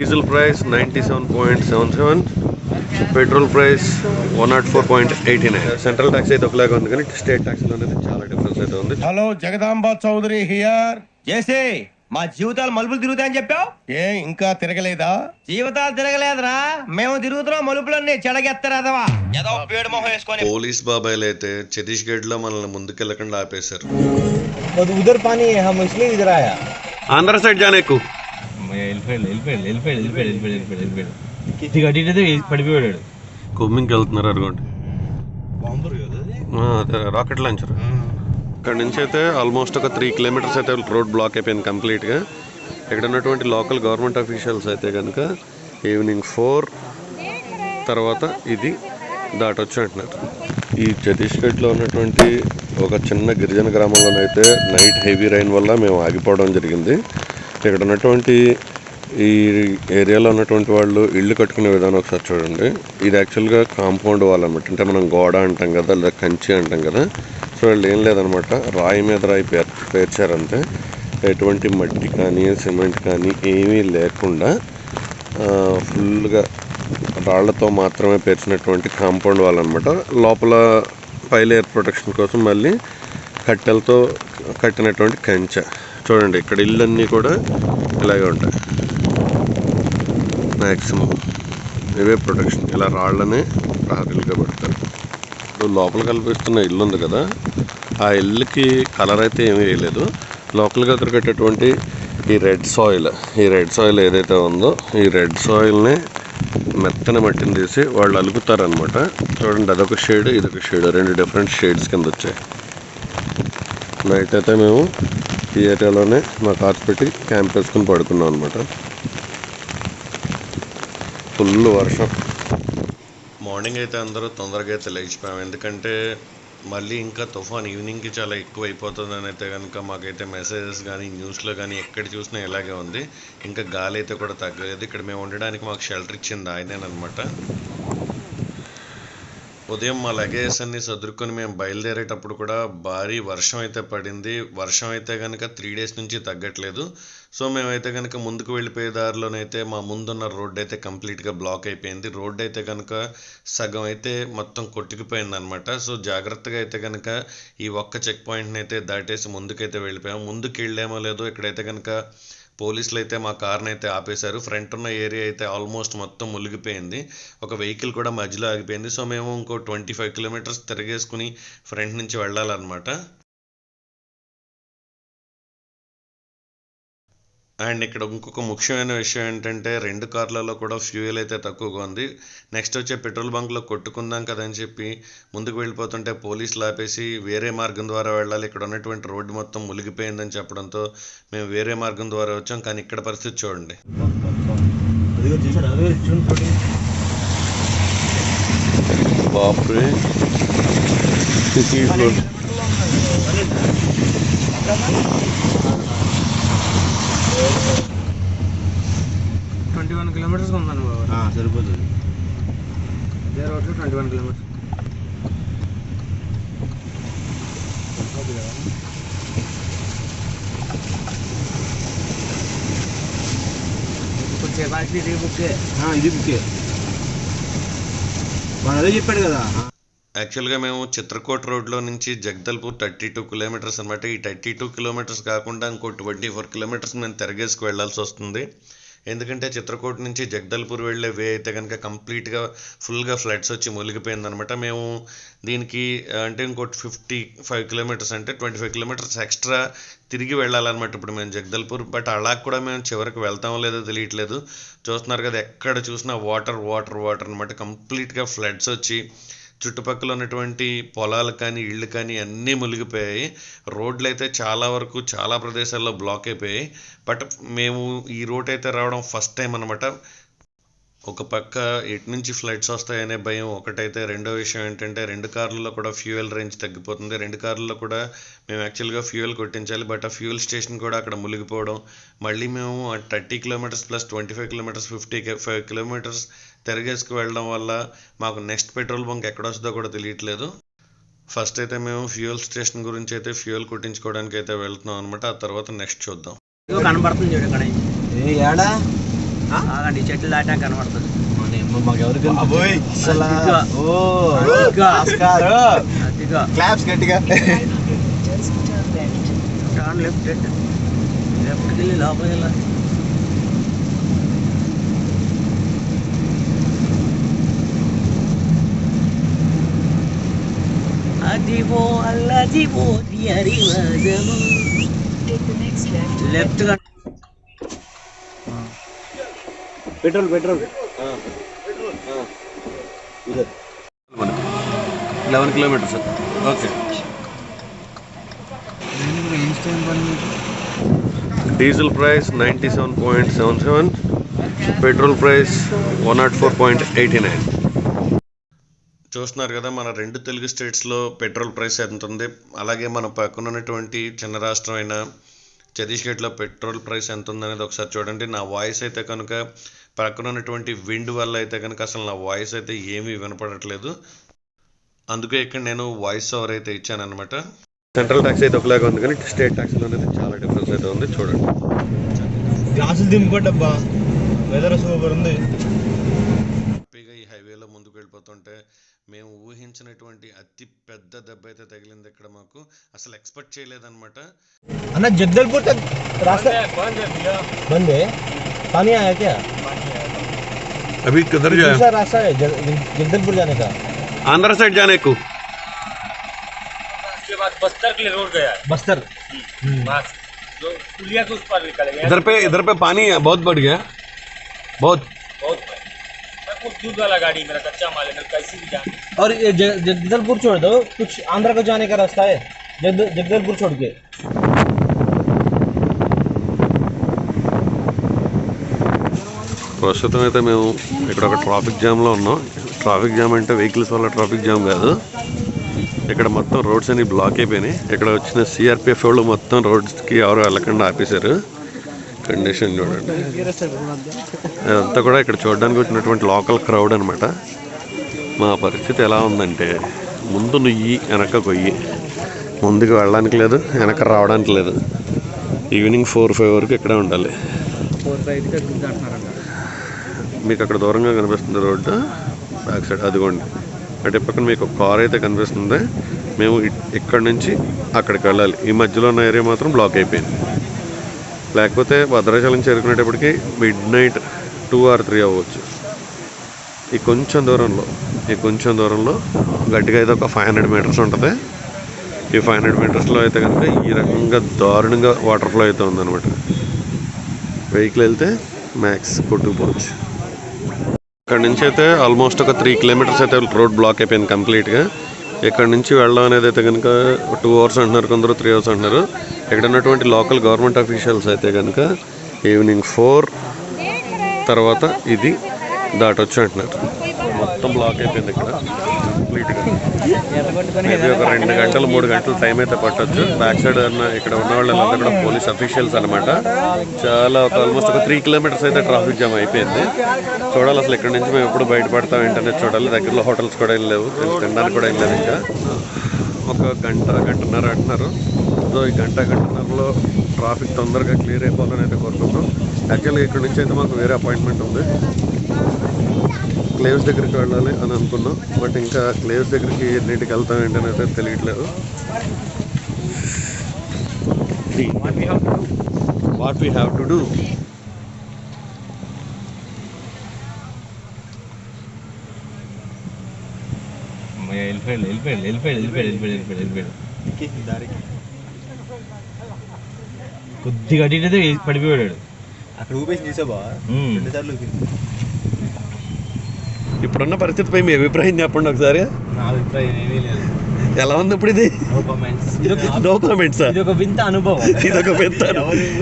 Diesel price 97.77, petrol price 104.89. Central tax అయితే ఒకలాగా ఉంది కానీ స్టేట్ ట్యాక్స్ లో అనేది చాలా డిఫరెన్స్ అయితే ఉంది. Hello, Jagadamba Chaudhary here. చేసే మా జీవితాలు మలుపులు తిరుగుతాయని చెప్పావు. ఏ ఇంకా తిరగలేదా? జీవితాలు తిరగలేదురా, మేము తిరుగుతున్నాం మలుపులన్నీ చెడగెత్తరాదవా ఏదో పేడు మొహం వేసుకొని. పోలీస్ బాబాయిలు అయితే ఛత్తీస్గఢ్ లో మనల్ని ముందుకెళ్ళకుండా ఆపేశారు. ఉదర్ పానీ హమ్ ఇస్లియే ఇధర్ ఆయా. ఆంధ్ర సైడ్ జానే ఎక్కువ పడిపోయాడు. కొమ్మింగ్కి వెళ్తున్నారు అనుకోండి, రాకెట్ లాంచర్. ఇక్కడ నుంచి అయితే ఆల్మోస్ట్ ఒక 3 కిలోమీటర్స్ అయితే రోడ్ బ్లాక్ అయిపోయింది కంప్లీట్గా. ఇక్కడ ఉన్నటువంటి లోకల్ గవర్నమెంట్ అఫీషియల్స్ అయితే కనుక ఈవినింగ్ 4 తర్వాత ఇది దాటొచ్చు అంటున్నారు. ఈ ఛత్తీస్గఢ్లో ఉన్నటువంటి ఒక చిన్న గిరిజన గ్రామంలోనైతే నైట్ హెవీ రైన్ వల్ల మేము ఆగిపోవడం జరిగింది. ఇక్కడ ఉన్నటువంటి ఈ ఏరియాలో ఉన్నటువంటి వాళ్ళు ఇల్లు కట్టుకునే విధానం ఒకసారి చూడండి. ఇది యాక్చువల్గా కాంపౌండ్ వాల్ అనమాట. అంటే మనం గోడ అంటాం కదా, లేదా కంచి అంటాం కదా. సో వాళ్ళు ఏం లేదనమాట, రాయి మీద రాయి పేర్చారంతే. ఎటువంటి మట్టి కానీ సిమెంట్ కానీ ఏమీ లేకుండా ఫుల్గా రాళ్లతో మాత్రమే పేర్చినటువంటి కాంపౌండ్ వాల్ అనమాట. లోపల పైల ఎయిర్ ప్రొటెక్షన్ కోసం మళ్ళీ కట్టెలతో కట్టినటువంటి కంచె. చూడండి ఇక్కడ ఇళ్ళన్నీ కూడా ఇలాగే ఉంటాయి. మ్యాక్సిమం ఇవే ప్రొటెక్షన్, ఇలా రాళ్ళనే ప్రహరీలుగా పెడతారు. ఇప్పుడు లోపల కల్పిస్తున్న ఇల్లు ఉంది కదా, ఆ ఇల్లుకి కలర్ అయితే ఏమీ వేయలేదు. లోకల్గా దొరికేటటువంటి ఈ రెడ్ సాయిల్ ఏదైతే ఉందో, ఈ రెడ్ సాయిల్ని మెత్తని మట్టిని తీసి వాళ్ళు అలుగుతారనమాట. చూడండి అదొక షేడ్, ఇదొక షేడ్, 2 డిఫరెంట్ షేడ్స్ కింద వచ్చాయి. నైట్ అయితే మేము ఈ ఏరియాలోనే మా కార్స్ పెట్టి క్యాంప్ వేసుకుని పడుకున్నాం అనమాట. ఫుల్ వర్షం. మార్నింగ్ అయితే అందరూ తొందరగా అయితే లేచిపోయాం, ఎందుకంటే మళ్ళీ ఇంకా తుఫాన్ ఈవినింగ్కి చాలా ఎక్కువ అయిపోతుందని అయితే కనుక మాకైతే మెసేజెస్ కానీ న్యూస్లో కానీ ఎక్కడ చూసినా ఇలాగే ఉంది. ఇంకా గాలి అయితే కూడా తగ్గలేదు. ఇక్కడ మేము ఉండడానికి మాకు షెల్టర్ ఇచ్చింది ఆయనేనమాట. ఉదయం మా లగేజ్ అన్ని సదురుకొని మేము బయలుదేరేటప్పుడు కూడా భారీ వర్షం అయితే పడింది. వర్షం అయితే కనుక 3 డేస్ నుంచి తగ్గట్లేదు. సో మేమైతే కనుక ముందుకు వెళ్ళిపోయే దారిలోనైతే మా ముందున్న రోడ్డు అయితే కంప్లీట్గా బ్లాక్ అయిపోయింది. రోడ్డు అయితే కనుక సగం అయితే మొత్తం కొట్టుకుపోయింది అనమాట. సో జాగ్రత్తగా అయితే కనుక ఈ ఒక్క చెక్ పాయింట్ని అయితే దాటేసి ముందుకైతే వెళ్ళిపోయాము. ముందుకు వెళ్ళామో లేదో ఇక్కడైతే కనుక పోలీసులు అయితే మా కార్ని అయితే ఆపేశారు. ఫ్రంట్ ఉన్న ఏరియా అయితే ఆల్మోస్ట్ మొత్తం మునిగిపోయింది. ఒక వెహికల్ కూడా మధ్యలో ఆగిపోయింది. సో మేము ఇంకో 25 కిలోమీటర్స్ తిరిగేసుకుని ఫ్రంట్ నుంచి వెళ్ళాలన్నమాట. అండ్ ఇక్కడ ఇంకొక ముఖ్యమైన విషయం ఏంటంటే 2 కార్లలో కూడా ఫ్యూయల్ అయితే తక్కువగా ఉంది. నెక్స్ట్ వచ్చే పెట్రోల్ బంక్లో కొట్టుకుందాం కదని చెప్పి ముందుకు వెళ్ళిపోతుంటే పోలీసులు ఆపేసి వేరే మార్గం ద్వారా వెళ్ళాలి, ఇక్కడ ఉన్నటువంటి రోడ్డు మొత్తం మునిగిపోయిందని చెప్పడంతో మేము వేరే మార్గం ద్వారా వచ్చాం. కానీ ఇక్కడ పరిస్థితి చూడండి. బాప్రే, 21 కిలోమీటర్స్ ఉందని సరిపోతుంది. ఇదే రోడ్లో 21 కిలోమీటర్స్. ఇది బుక్కే మన అదే చెప్పాడు కదా. యాక్చువల్గా మేము చిత్రకూట రోడ్లో నుంచి జగదల్పూర్ 32 కిలోమీటర్స్ అనమాట. ఈ 32 కిలోమీటర్స్ కాకుండా ఇంకో 24 కిలోమీటర్స్ మేము తిరగేసుకు వెళ్ళాల్సి వస్తుంది. ఎందుకంటే చిత్రకూట నుంచి జగదల్పూర్ వెళ్ళే వే అయితే కనుక కంప్లీట్గా ఫుల్గా ఫ్లడ్స్ వచ్చి మునిగిపోయిందనమాట. మేము దీనికి అంటే ఇంకోటి 55 కిలోమీటర్స్ అంటే 25 కిలోమీటర్స్ ఎక్స్ట్రా తిరిగి వెళ్ళాలన్నమాట ఇప్పుడు మేము జగదల్పూర్. బట్ అలా కూడా మేము చివరికి వెళ్తామో లేదో తెలియట్లేదు. చూస్తున్నారు కదా, ఎక్కడ చూసినా వాటర్ అనమాట. కంప్లీట్గా ఫ్లడ్స్ వచ్చి చుట్టుపక్కల ఉన్నటువంటి పొలాలు కానీ ఇళ్ళు కానీ అన్నీ మునిగిపోయాయి. రోడ్లు అయితే చాలా వరకు చాలా ప్రదేశాల్లో బ్లాక్ అయిపోయాయి. బట్ మేము ఈ రోడ్ అయితే రావడం ఫస్ట్ టైం అనమాట. ఒక పక్క ఎటు నుంచి ఫ్లడ్స్ వస్తాయనే భయం ఒకటైతే, రెండో విషయం ఏంటంటే 2 కార్లలో కూడా ఫ్యూయల్ రేంజ్ తగ్గిపోతుంది. 2 కార్లలో కూడా మేము యాక్చువల్గా ఫ్యూయల్ కొట్టించాలి, బట్ ఆ ఫ్యూయల్ స్టేషన్ కూడా అక్కడ మునిగిపోవడం. మళ్ళీ మేము 30 కిలోమీటర్స్ ప్లస్ 25 కిలోమీటర్స్ 55 కిలోమీటర్స్ తిరగేసుకు వెళ్ళడం వల్ల మాకు నెక్స్ట్ పెట్రోల్ బంక్ ఎక్కడ వస్తుందో కూడా తెలియట్లేదు. ఫస్ట్ అయితే మేము ఫ్యూయల్ స్టేషన్ గురించి అయితే ఫ్యూయల్ కొట్టించుకోవడానికి అయితే వెళ్తున్నాం అనమాట. ఆ తర్వాత నెక్స్ట్ చూద్దాం. కనబడుతుంది ఆగండి చెట్లు దాటా కనబడుతుంది క్లాప్స్ గట్టిగా టర్న్ లెఫ్ట్ లెఫ్ట్కి వెళ్ళి లోపలికి వెళ్ళాలి. అదివో అల్లదివో అరివాదము left petrol 11 kilometres. Okay. Diesel price 97.77, petrol price 104.89. చూస్తున్నారు కదా, మన 2 తెలుగు స్టేట్స్లో పెట్రోల్ ప్రైస్ ఎంత ఉంది, అలాగే మన పక్కన ఉన్నటువంటి చిన్న రాష్ట్రం అయిన ఛత్తీస్గఢ్లో పెట్రోల్ ప్రైస్ ఎంత ఉందనేది ఒకసారి చూడండి. నా వాయిస్ అయితే కనుక పక్కన ఉన్నటువంటి విండ్ వల్ల అయితే కనుక అసలు నా వాయిస్ అయితే ఏమీ వినపడట్లేదు. అందుకే ఇక్కడ నేను వాయిస్ ఓవర్ అయితే ఇచ్చాను అనమాట. సెంట్రల్ ట్యాక్స్ అయితే ఒకలాగా ఉంది, కానీ స్టేట్ ట్యాక్స్లో అనేది చాలా డిఫరెన్స్ అయితే ఉంది. చూడండి, గ్లాసులు దింపుకోండబ్బా, వెదర్ సూపర్ ఉంది. హ్యాపీగా ఈ హైవేలో ముందుకు వెళ్ళిపోతుంటే మేము ఊహించినటువంటి అతి పెద్ద దెబ్బ అయితే తగిలింది ఇక్కడ. మాకు అసలు ఎక్స్పెక్ట్ చేయలేదన్నమాట. అన్న జగదల్పూర్ तक रास्ता बंद है, पानी आया क्या? अभी किधर जाए? दूसरा रास्ता है जगदलपुर जाने का, आंध्र साइड जाने को. उसके बाद बस्तर के लिए रोड गया है, बस्तर वहाँ से जो पुलिया के उस पर निकलेगा। इधर पे पानी बहुत बढ़ गया, बहुत. बहुत मैं कुछ दूध वाला गाड़ी मेरा कच्चा माल है, मैं कैसे भी जाऊँ। और ये जगदलपुर छोड़ दो, कुछ आंध्र को जाने का रास्ता है जगदलपुर छोड़ के. ప్రస్తుతం అయితే మేము ఇక్కడ ఒక ట్రాఫిక్ జామ్లో ఉన్నాం. ట్రాఫిక్ జామ్ అంటే వెహికల్స్ వల్ల ట్రాఫిక్ జామ్ కాదు, ఇక్కడ మొత్తం రోడ్స్ అన్ని బ్లాక్ అయిపోయినాయి. ఇక్కడ వచ్చిన సిఆర్పిఎఫ్ వాళ్ళు మొత్తం రోడ్స్కి ఎవరు వెళ్ళకుండా ఆపేశారు. కండిషన్ చూడండి, అదంతా కూడా ఇక్కడ చూడడానికి వచ్చినటువంటి లోకల్ క్రౌడ్ అనమాట. మా పరిస్థితి ఎలా ఉందంటే, ముందు నుయ్యి వెనక కొయ్యి, ముందుకు వెళ్ళడానికి లేదు, వెనక రావడానికి లేదు. ఈవినింగ్ 4-5 వరకు ఇక్కడే ఉండాలి. మీకు అక్కడ దూరంగా కనిపిస్తుంది రోడ్డు బ్యాక్ సైడ్, అదిగోండి అటు పక్కన మీకు ఒక కార్ అయితే కనిపిస్తుంది. మేము ఇక్కడ నుంచి అక్కడికి వెళ్ళాలి. ఈ మధ్యలో ఉన్న ఏరియా మాత్రం బ్లాక్ అయిపోయింది. లేకపోతే భద్రాచలం చేరుకునేటప్పటికి మిడ్-నైట్ 2 or 3 అవ్వచ్చు. ఈ కొంచెం దూరంలో గట్టిగా అయితే ఒక 500 మీటర్స్ ఉంటుంది. ఈ 500 మీటర్స్లో అయితే కనుక ఈ రకంగా దారుణంగా వాటర్ ఫ్లో అయితే ఉందన్నమాట. వెహికల్ వెళ్తే మ్యాక్స్ కొట్టుకుపోవచ్చు. ఇక్కడ నుంచి అయితే ఆల్మోస్ట్ ఒక 3 కిలోమీటర్స్ అయితే రోడ్ బ్లాక్ అయిపోయింది కంప్లీట్గా. ఇక్కడ నుంచి వెళ్ళడం అనేది అయితే కనుక 2 hours అంటున్నారు, కొందరు 3 hours అంటున్నారు. ఇక్కడ ఉన్నటువంటి లోకల్ గవర్నమెంట్ అఫీషియల్స్ అయితే కనుక ఈవినింగ్ 4 తర్వాత ఇది దాటొచ్చు అంటున్నారు. మొత్తం బ్లాక్ అయిపోయింది ఇక్కడ కంప్లీట్గా. మేబీ ఒక 2 గంటలు 3 గంటలు టైం అయితే పట్టొచ్చు. బ్యాక్ సైడ్ ఇక్కడ ఉన్న వాళ్ళంతా కూడా పోలీస్ అఫీషియల్స్ అనమాట. చాలా ఆల్మోస్ట్ ఒక 3 కిలోమీటర్స్ అయితే ట్రాఫిక్ జామ్ అయిపోయింది. చూడాలి అసలు ఇక్కడ నుంచి మేము ఎప్పుడు బయటపడతాం ఏంటనేది చూడాలి. దగ్గరలో హోటల్స్ కూడా ఏం లేవు, తినడానికి కూడా ఏం లేదు. ఇంకా ఒక గంటన్నర అంటున్నారు. సో ఈ గంటన్నరలో ట్రాఫిక్ తొందరగా క్లియర్ అయిపోవాలని అయితే కోరుకుంటాం. యాక్చువల్గా ఇక్కడ నుంచి అయితే మాకు వేరే అపాయింట్మెంట్ ఉంది, క్లేవ్స్ దగ్గరికి వెళ్ళాలి అని అనుకున్నాం. బట్ ఇంకా క్లేవ్స్ దగ్గరికి ఎన్నింటికి వెళ్తాం ఏంటని అయితే తెలియట్లేదు. What we have to do. వెళ్ళిపోయాడు కొద్దిగా అడిగితే పడిపోయాడు. అక్కడ ఊపేసి తీసావా? 2 సార్లు ఇప్పుడున్న పరిస్థితిపై మీ అభిప్రాయం చెప్పండి ఒకసారి. నా అభిప్రాయం ఏమీ లేదు. ఎలా ఉంది ఇప్పుడు ఇది? No comments. ఇదొక వింత అనుభవం. ఇదొక వింత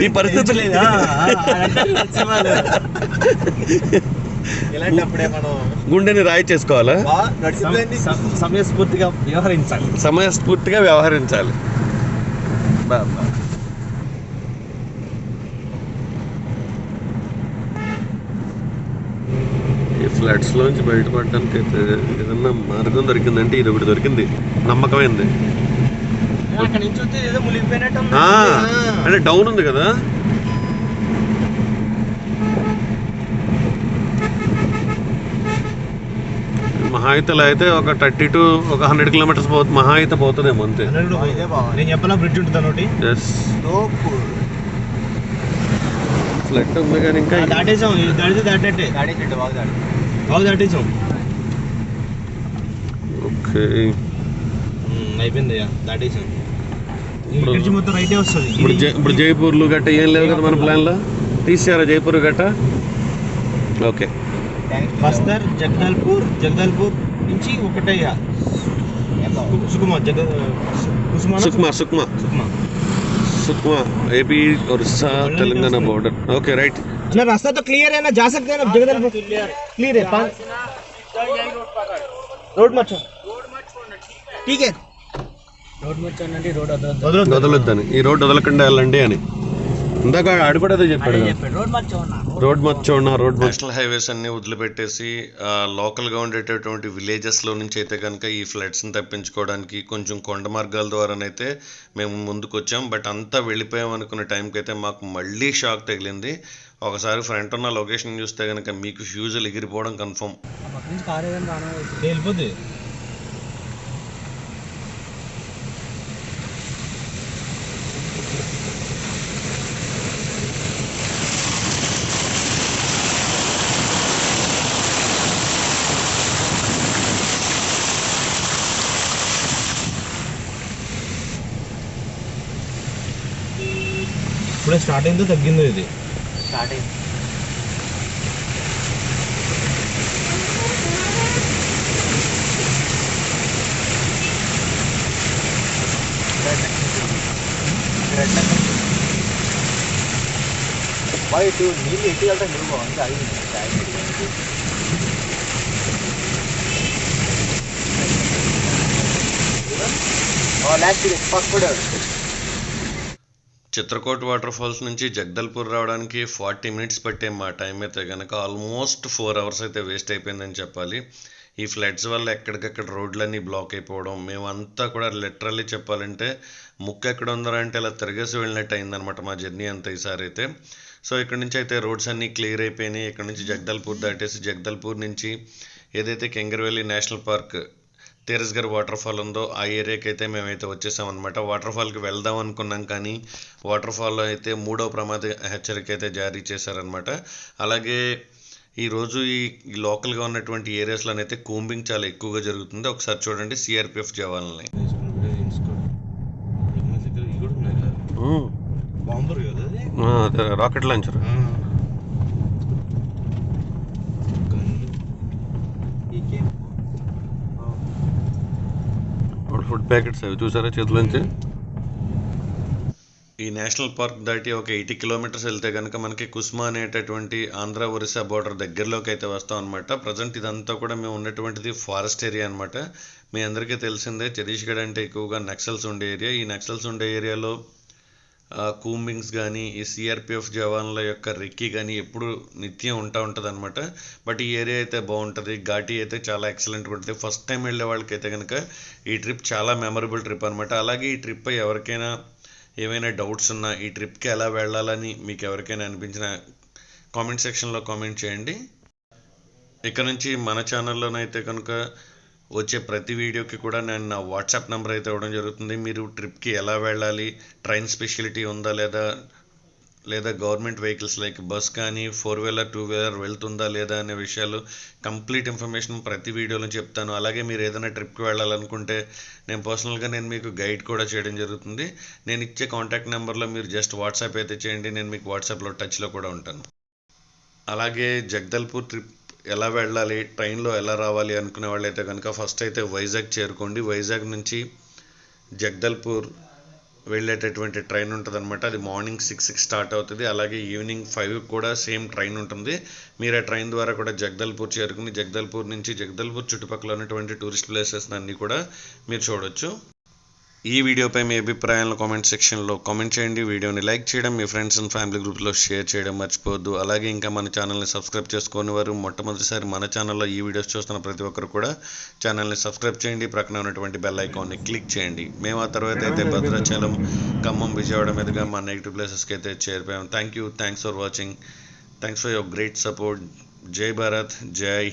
ఈ పరిస్థితి లేదా ఇలాంటప్పుడే మనం గుండెని రాయి చేసుకోవాలా? సమయస్ఫూర్తిగా వ్యవహరించాలి. ఈ ఫ్లడ్స్లోంచి బయటపడడానికి అయితే ఏదన్నా మార్గం దొరికిందంటే ఇది ఒకటి దొరికింది, నమ్మకమైంది. అంటే డౌన్ ఉంది కదా, మహా అయితే ఒక 30 to 100 కిలోమీటర్స్ మహా అయితే పోతుందేమో అంతే. నేను చెప్పాలా బ్రిడ్జ్ ఉంటుంది ఒకటి. ఎస్ ఫ్లడ్ ఉంది కానీ ఇంకా దాటేసాం, దాటేటే బాగా దాటేసాం. ఓకే అయిపోయింది, దాటేసాం. బ్రిడ్జ్ మొత్తం రైటే వస్తుంది. ఇప్పుడు జైపూర్లు గట్ట ఏం లేవు కదా మన ప్లాన్లో, తీసారా జైపూర్ గట్ట? ఓకే బస్తర్, జగదల్పూర్ నుంచి ఒకటే Sukma AP Orissa Telangana border. Okay right. ना रास्ता तो क्लियर है ना, जा सकते हैं ना जगदलपुर. क्लियर है. रोड मत छोड़, ठीक है. రోడ్ మర్చండి, రోడ్ వదలొద్దని, ఈ రోడ్ వదలకుండా వెళ్ళండి అని ఇందాక ఆడు కూడా అదే చెప్పాడు. రోడ్ నేషనల్ హైవేస్ అన్ని వదిలిపెట్టేసి లోకల్గా ఉండేటటువంటి విలేజెస్లో నుంచి అయితే కనుక ఈ ఫ్లడ్స్ని తప్పించుకోవడానికి కొంచెం కొండ మార్గాల ద్వారానైతే మేము ముందుకు వచ్చాం. బట్ అంతా వెళ్ళిపోయాం అనుకున్న టైంకి అయితే మాకు మళ్ళీ షాక్ తగిలింది. ఒకసారి ఫ్రంట్ ఉన్న లొకేషన్ చూస్తే కనుక మీకు ఫ్యూజులు ఎగిరిపోవడం కన్ఫర్మ్. వెళ్ళిపోతుంది. ఇప్పుడే స్టార్ట్ అయిందో తగ్గిందో ఇది? స్టార్ట్ అయింది. ఇటు నీళ్ళు ఎటు వెళ్తా నువ్వు బాగుంది. అది లాస్ట్ పక్కడు చిత్రకోట్ వాటర్ ఫాల్స్ నుంచి జగదల్పూర్ రావడానికి 40 minutes పట్టే మా టైం అయితే కనుక ఆల్మోస్ట్ 4 hours అయితే వేస్ట్ అయిపోయిందని చెప్పాలి. ఈ ఫ్లడ్స్ వల్ల ఎక్కడికక్కడ రోడ్లన్నీ బ్లాక్ అయిపోవడం, మేమంతా కూడా లిటరల్లీ చెప్పాలంటే ముక్కు ఎక్కడ ఉందరా అంటే ఇలా తిరిగేసి వెళ్ళినట్టు అయిందనమాట మా జర్నీ అంతా ఈసారి అయితే. సో ఇక్కడ నుంచి అయితే రోడ్స్ అన్నీ క్లియర్ అయిపోయినాయి. ఇక్కడ నుంచి జగదల్పూర్ దాటేసి జగదల్పూర్ నుంచి ఏదైతే కెంగర్వేలి నేషనల్ పార్క్ తేరస్గర్ వాటర్ ఫాల్ ఉందో ఆ ఏరియాకి అయితే మేమైతే వచ్చేసాం అనమాట. వాటర్ ఫాల్కి వెళ్దాం అనుకున్నాం కానీ వాటర్ ఫాల్లో అయితే 3వ ప్రమాద హెచ్చరిక అయితే జారీ చేశారనమాట. అలాగే ఈరోజు ఈ లోకల్గా ఉన్నటువంటి ఏరియాస్లోనైతే కూంబింగ్ చాలా ఎక్కువగా జరుగుతుంది. ఒకసారి చూడండి సిఆర్పిఎఫ్ జవాన్లని. రాకెట్ లాంచర్ ఫుడ్ ప్యాకెట్స్ అవి చూసారా చేతిలోంచి. ఈ నేషనల్ పార్క్ దాటి ఒక 80 kilometers వెళ్తే కనుక మనకి కుస్మా అనేటటువంటి ఆంధ్ర ఒరిస్సా బోర్డర్ దగ్గరలోకి అయితే వస్తాం అనమాట. ప్రజెంట్ ఇదంతా కూడా మేము ఉన్నటువంటిది ఫారెస్ట్ ఏరియా అనమాట. మీ అందరికీ తెలిసిందే ఛత్తీస్గఢ్ అంటే ఎక్కువగా నక్సల్స్ ఉండే ఏరియా. ఈ నక్సల్స్ ఉండే ఏరియాలో కూంబింగ్స్ కానీ ఈ సిఆర్పిఎఫ్ జవాన్ల యొక్క రెక్కి కానీ ఎప్పుడు నిత్యం ఉంటుంది అనమాట. బట్ ఈ ఏరియా అయితే బాగుంటుంది. ఘాటీ అయితే చాలా ఎక్సలెంట్గా ఉంటుంది. ఫస్ట్ టైం వెళ్ళే వాళ్ళకైతే కనుక ఈ ట్రిప్ చాలా మెమరబుల్ ట్రిప్ అనమాట. అలాగే ఈ ట్రిప్ ఎవరికైనా ఏమైనా డౌట్స్ ఉన్నా, ఈ ట్రిప్కి ఎలా వెళ్ళాలని మీకు ఎవరికైనా అనిపించిన కామెంట్ సెక్షన్లో కామెంట్ చేయండి. ఇక్కడ నుంచి మన ఛానల్లోనైతే కనుక వచ్చే ప్రతి వీడియోకి కూడా నేను నా వాట్సాప్ నెంబర్ అయితే ఇవ్వడం జరుగుతుంది. మీరు ట్రిప్కి ఎలా వెళ్ళాలి, ట్రైన్ స్పెషాలిటీ ఉందా లేదా గవర్నమెంట్ వెహికల్స్ లైక్ బస్ కానీ 4-wheeler 2-wheeler వెళ్తుందా లేదా అనే విషయాలు కంప్లీట్ ఇన్ఫర్మేషన్ ప్రతి వీడియోలో చెప్తాను. అలాగే మీరు ఏదైనా ట్రిప్కి వెళ్ళాలనుకుంటే నేను పర్సనల్గా మీకు గైడ్ కూడా చేయడం జరుగుతుంది. నేను ఇచ్చే కాంటాక్ట్ నెంబర్లో మీరు జస్ట్ వాట్సాప్ అయితే చేయండి. నేను మీకు వాట్సాప్లో టచ్లో కూడా ఉంటాను. అలాగే జగదల్పూర్ ట్రిప్ ఎలా వెళ్ళాలి, ట్రైన్లో ఎలా రావాలి అనుకునే వాళ్ళైతే కనుక ఫస్ట్ అయితే వైజాగ్ చేరుకోండి. వైజాగ్ నుంచి జగదల్పూర్ వెళ్ళేటటువంటి ట్రైన్ ఉంటుంది అనమాట. అది మార్నింగ్ 6కి స్టార్ట్ అవుతుంది. అలాగే ఈవినింగ్ 5 కూడా సేమ్ ట్రైన్ ఉంటుంది. మీరు ఆ ట్రైన్ ద్వారా కూడా జగదల్పూర్ చేరుకుని జగదల్పూర్ నుంచి జగదల్పూర్ చుట్టుపక్కల ఉన్నటువంటి టూరిస్ట్ ప్లేసెస్ అన్నీ కూడా మీరు చూడొచ్చు. ఈ వీడియోపై మీ అభిప్రాయాలను కామెంట్ సెక్షన్లో కామెంట్ చేయండి. వీడియోని లైక్ చేయడం, మీ ఫ్రెండ్స్ అండ్ ఫ్యామిలీ గ్రూప్లో షేర్ చేయడం మర్చిపోవద్దు. అలాగే ఇంకా మన ఛానల్ని సబ్స్క్రైబ్ చేసుకునే వారు మొట్టమొదటిసారి మన ఛానల్లో ఈ వీడియోస్ చూస్తున్న ప్రతి ఒక్కరు కూడా ఛానల్ని సబ్స్క్రైబ్ చేయండి. ప్రక్కన ఉన్నటువంటి బెల్ ఐకాన్ని క్లిక్ చేయండి. మేము ఆ తర్వాత అయితే భద్రాచలం, ఖమ్మం, విజయవాడ మీదుగా మా నెగిటివ్ ప్లేసెస్కి అయితే చేరిపోయాం. Thanks for watching. Thanks for your great support. జై భారత్, జై